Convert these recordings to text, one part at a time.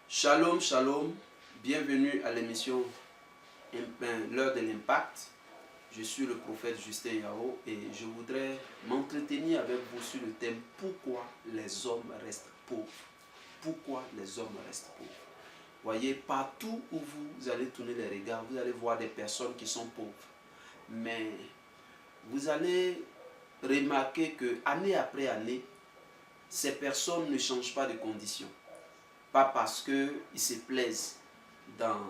Shalom, shalom, bienvenue à l'émission L'heure de l'impact. Je suis le prophète Justin Yao et je voudrais m'entretenir avec vous sur le thème pourquoi les hommes restent pauvres. Pourquoi les hommes restent pauvres. Voyez, partout où vous allez tourner les regards, vous allez voir des personnes qui sont pauvres. Mais vous allez remarquer que année après année, ces personnes ne changent pas de condition. Pas parce qu'ils se plaisent dans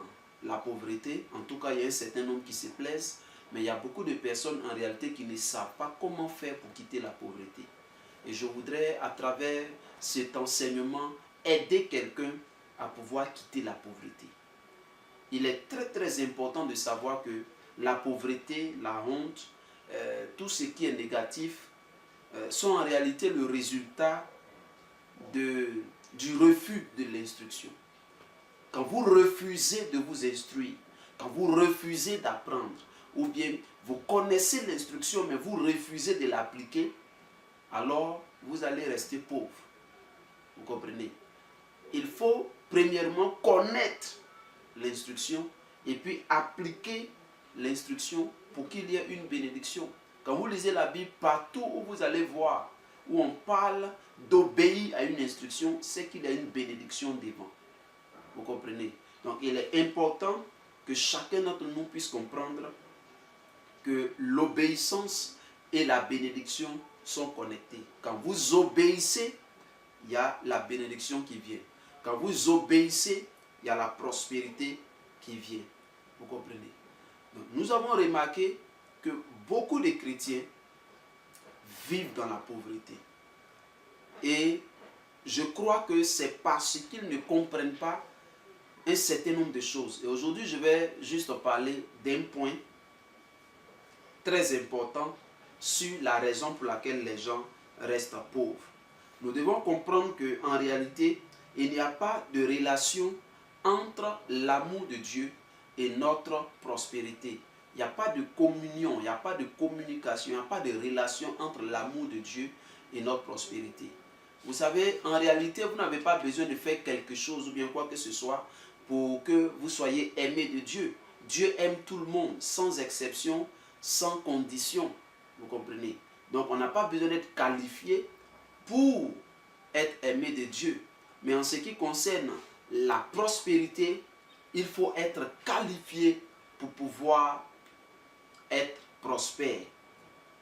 la pauvreté, en tout cas il y a un certain nombre qui se plaisent, mais il y a beaucoup de personnes en réalité qui ne savent pas comment faire pour quitter la pauvreté. Et je voudrais à travers cet enseignement aider quelqu'un à pouvoir quitter la pauvreté. Il est très important de savoir que la pauvreté, la honte, tout ce qui est négatif sont en réalité le résultat du refus de l'instruction. Quand vous refusez de vous instruire, quand vous refusez d'apprendre, ou bien vous connaissez l'instruction mais vous refusez de l'appliquer, alors vous allez rester pauvre. Vous comprenez? Il faut premièrement connaître l'instruction et puis appliquer l'instruction pour qu'il y ait une bénédiction. Quand vous lisez la Bible, partout où vous allez voir où on parle d'obéir à une instruction, c'est qu'il y a une bénédiction devant. Vous comprenez? Donc il est important que chacun d'entre nous puisse comprendre que l'obéissance et la bénédiction sont connectées. Quand vous obéissez, il y a la bénédiction qui vient. Quand vous obéissez, il y a la prospérité qui vient. Vous comprenez? Donc, nous avons remarqué que beaucoup de chrétiens vivent dans la pauvreté. Et je crois que c'est parce qu'ils ne comprennent pas un certain nombre de choses. Et aujourd'hui, je vais juste parler d'un point très important sur la raison pour laquelle les gens restent pauvres. Nous devons comprendre qu'en réalité, il n'y a pas de relation entre l'amour de Dieu et notre prospérité. Il n'y a pas de communion, il n'y a pas de communication, il n'y a pas de relation entre l'amour de Dieu et notre prospérité. Vous savez, en réalité, vous n'avez pas besoin de faire quelque chose ou bien quoi que ce soit pour que vous soyez aimé de Dieu. Dieu aime tout le monde, sans exception, sans condition. Vous comprenez? Donc, on n'a pas besoin d'être qualifié pour être aimé de Dieu. Mais en ce qui concerne la prospérité, il faut être qualifié pour pouvoir être prospère.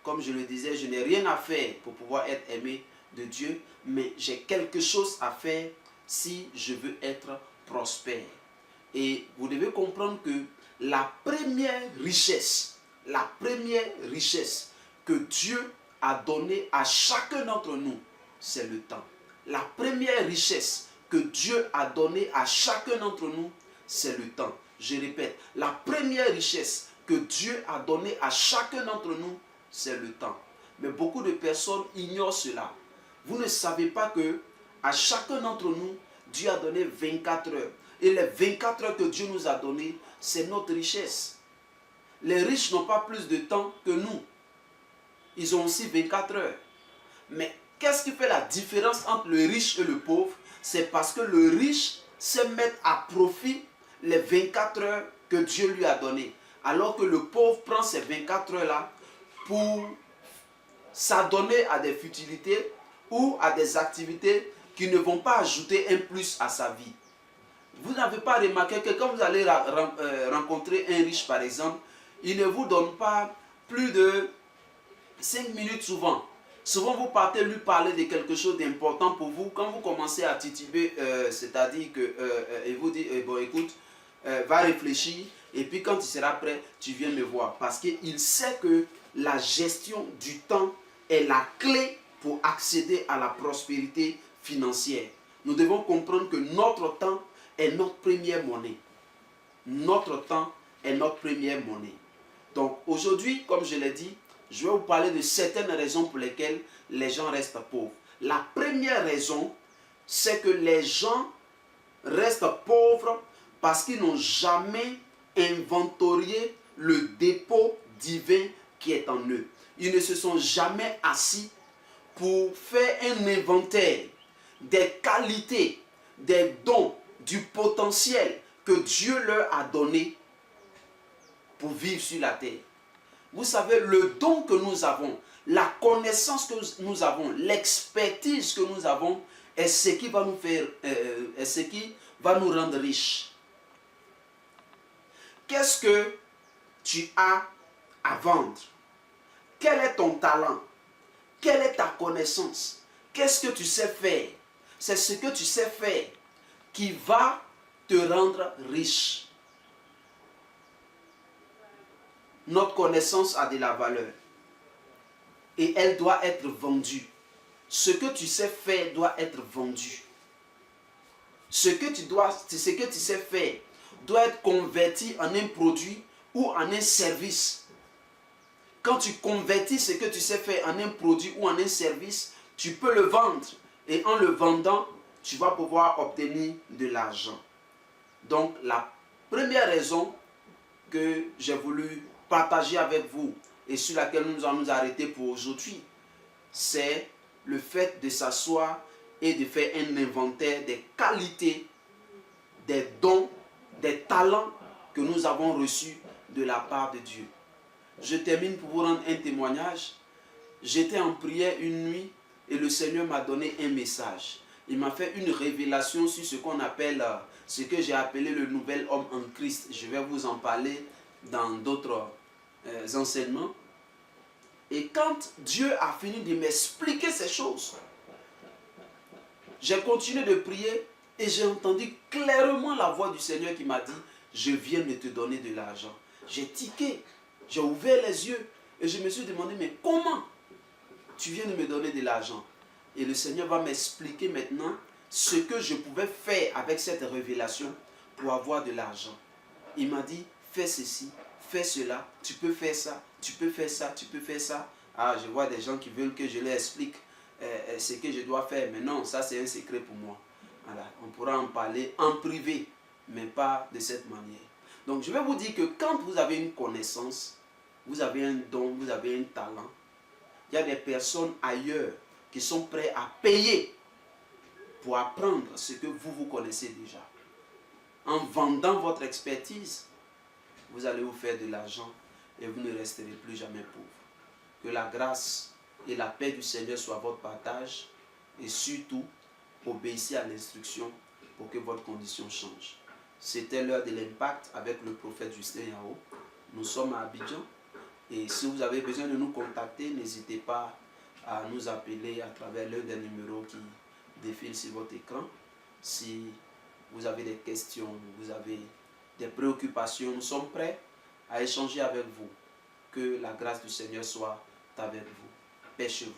Comme je le disais, je n'ai rien à faire pour pouvoir être aimé de Dieu, mais j'ai quelque chose à faire si je veux être prospère. Et vous devez comprendre que la première richesse que Dieu a donnée à chacun d'entre nous, c'est le temps. La première richesse que Dieu a donnée à chacun d'entre nous, c'est le temps. Je répète, la première richesse que Dieu a donnée à chacun d'entre nous, c'est le temps. Mais beaucoup de personnes ignorent cela. Vous ne savez pas que à chacun d'entre nous, Dieu a donné 24 heures. Et les 24 heures que Dieu nous a données, c'est notre richesse. Les riches n'ont pas plus de temps que nous. Ils ont aussi 24 heures. Mais qu'est-ce qui fait la différence entre le riche et le pauvre? C'est parce que le riche sait mettre à profit les 24 heures que Dieu lui a données. Alors que le pauvre prend ces 24 heures-là pour s'adonner à des futilités ou à des activités qui ne vont pas ajouter un plus à sa vie. Vous n'avez pas remarqué que quand vous allez rencontrer un riche par exemple, il ne vous donne pas plus de 5 minutes souvent. Souvent vous partez lui parler de quelque chose d'important pour vous. Quand vous commencez à tituber, c'est-à-dire que il vous dit, bon écoute, va réfléchir et puis quand il sera prêt, tu viens me voir. Parce qu'il sait que la gestion du temps est la clé pour accéder à la prospérité financière. Nous devons comprendre que notre temps est notre première monnaie. Notre temps est notre première monnaie. Donc aujourd'hui, comme je l'ai dit, je vais vous parler de certaines raisons pour lesquelles les gens restent pauvres. La première raison, c'est que les gens restent pauvres parce qu'ils n'ont jamais inventorié le dépôt divin qui est en eux. Ils ne se sont jamais assis pour faire un inventaire des qualités, des dons, du potentiel que Dieu leur a donné pour vivre sur la terre. Vous savez, le don que nous avons, la connaissance que nous avons, l'expertise que nous avons est ce qui va nous faire, est ce qui va nous rendre riches. Qu'est-ce que tu as à vendre? Quel est ton talent? Quelle est ta connaissance? Qu'est-ce que tu sais faire? C'est ce que tu sais faire qui va te rendre riche. Notre connaissance a de la valeur et elle doit être vendue. Ce que tu sais faire doit être vendu. Ce que tu sais faire doit être converti en un produit ou en un service. Quand tu convertis ce que tu sais faire en un produit ou en un service, tu peux le vendre. Et en le vendant, tu vas pouvoir obtenir de l'argent. Donc, la première raison que j'ai voulu partager avec vous et sur laquelle nous allons nous arrêter pour aujourd'hui, c'est le fait de s'asseoir et de faire un inventaire des qualités, des dons, des talents que nous avons reçus de la part de Dieu. Je termine pour vous rendre un témoignage. J'étais en prière une nuit et le Seigneur m'a donné un message. Il m'a fait une révélation sur ce qu'on appelle, ce que j'ai appelé le nouvel homme en Christ. Je vais vous en parler dans d'autres enseignements. Et quand Dieu a fini de m'expliquer ces choses, j'ai continué de prier et j'ai entendu clairement la voix du Seigneur qui m'a dit, je viens de te donner de l'argent. J'ai tiqué, j'ai ouvert les yeux et je me suis demandé, mais comment tu viens de me donner de l'argent? Et le Seigneur va m'expliquer maintenant ce que je pouvais faire avec cette révélation pour avoir de l'argent. Il m'a dit, fais ceci, fais cela, tu peux faire ça, tu peux faire ça, tu peux faire ça. Ah, je vois des gens qui veulent que je leur explique ce que je dois faire. Mais non, ça c'est un secret pour moi. Voilà. On pourra en parler en privé, mais pas de cette manière. Donc je vais vous dire que quand vous avez une connaissance, vous avez un don, vous avez un talent, il y a des personnes ailleurs qui sont prêtes à payer pour apprendre ce que vous connaissez déjà. En vendant votre expertise, vous allez vous faire de l'argent et vous ne resterez plus jamais pauvre. Que la grâce et la paix du Seigneur soient votre partage et surtout, obéissez à l'instruction pour que votre condition change. C'était l'heure de l'impact avec le prophète Justin Yao. Nous sommes à Abidjan et si vous avez besoin de nous contacter, n'hésitez pas à nous appeler à travers l'un des numéros qui défilent sur votre écran. Si vous avez des questions, vous avez des préoccupations, nous sommes prêts à échanger avec vous. Que la grâce du Seigneur soit avec vous. Paix chez vous.